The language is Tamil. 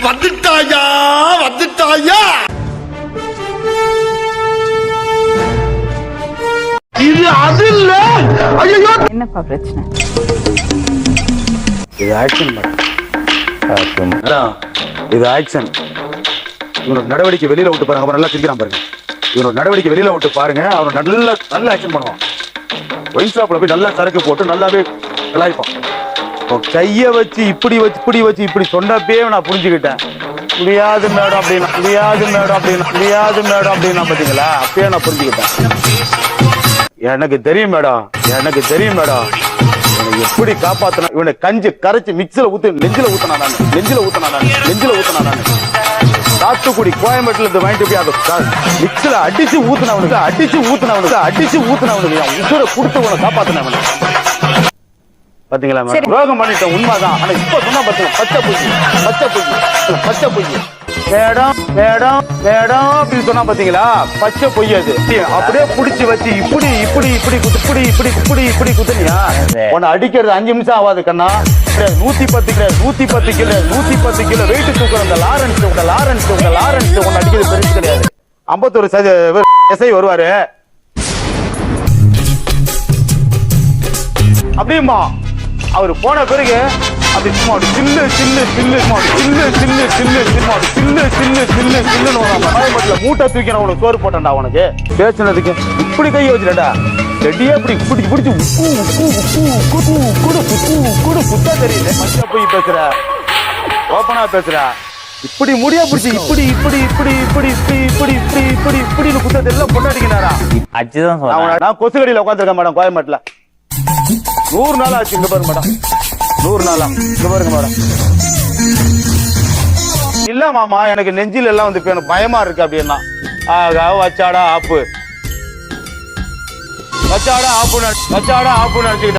வந்துட்டாயா வந்துட்டாயா. இது அது இல்ல. ஐயோ என்னப்பா பிரச்சனை? இது ஆக்ஷன் மேடம், இது ஆக்ஷன். இவனோட நடவடிக்கை வெளியில விட்டு பாருங்க, அவன் நல்லா சிரிக்கிறான் பாருங்க. இவனோட நடவடிக்கை வெளியில விட்டு பாருங்க, அவன் நல்ல ஆக்ஷன் பண்ணுவான். ஒயின் ஷாப்ல போய் நல்லா சரக்கு போட்டு நல்லாவே கலாய்ப்பான். கைய வச்சு இப்படி சொன்னப்பே நான் புரிஞ்சுக்கிட்டேன். முடியாது மேடம் அப்படின்னா பாத்தீங்களா, அப்பயே நான் புரிஞ்சுக்கிட்டேன். எனக்கு தெரியும் மேடம், எப்படி காப்பாத்தணும். இவனை கஞ்சி கரைச்சு மிக்சில நெஞ்சில ஊத்தனா நான். சாத்துக்குடி கோயம்பேட்டுல இருந்து வாங்கிட்டு போய் அதை மிக்சில அடிச்சு ஊத்துனவனுக்கு உசுர கொடுத்து உன காப்பாத்தினவன பாத்தீங்களா மேடம். ரோகம் பண்ணிட்டேன் உண்மைதான். ஆனா இப்ப சொன்னா பாத்தீங்க பச்சை பொய் மேடம் அப்படின்னு சொன்னா பாத்தீங்களா, பச்சை பொய். அது அப்படியே புடிச்சு வச்சு இப்படி குத்துனியா, உன்னை அடிக்கிறது 5 நிமிஷம் ஆகாது கண்ணா. 110 கிலோ வெயிட் தூக்குற அந்த லாரன்ஸ் உன்னை அடிக்கிறது பெருசு கிடையாது. 51 எஸ்ஐ வருவாரு அப்படியுமா. அவரு போன பிறகு அப்படி சும்மா மூட்டை தூக்கி நான் உனக்கு சோறு போட்டேன்டா. உனக்கு பேசுனதுக்கு இப்படி கையை வச்சுடா, செடியே இப்படி பிடிச்சி புத்தா தெரியல. மச்சா போய் பேசுற, ஓப்பனா பேசுற, இப்படி முடியா பிடிச்சி இப்படி குத்தத்தை எல்லாம் பொண்ணாடிக்கிறாரா. நான் கொசுகடியில உட்காந்துருக்கேன் மேடம் கோயம்பேட்டுல. 100 நாள் ஆச்சு. இங்க பாருங்க மேடம், 100 நாளா இங்க பாருங்க மேடம். இல்ல மாமா, எனக்கு நெஞ்சில எல்லாம் வந்து எனக்கு பயமா இருக்கு அப்படின்னா வச்சாடா ஆப்பு நினைச்சுக்கிட்டேன்.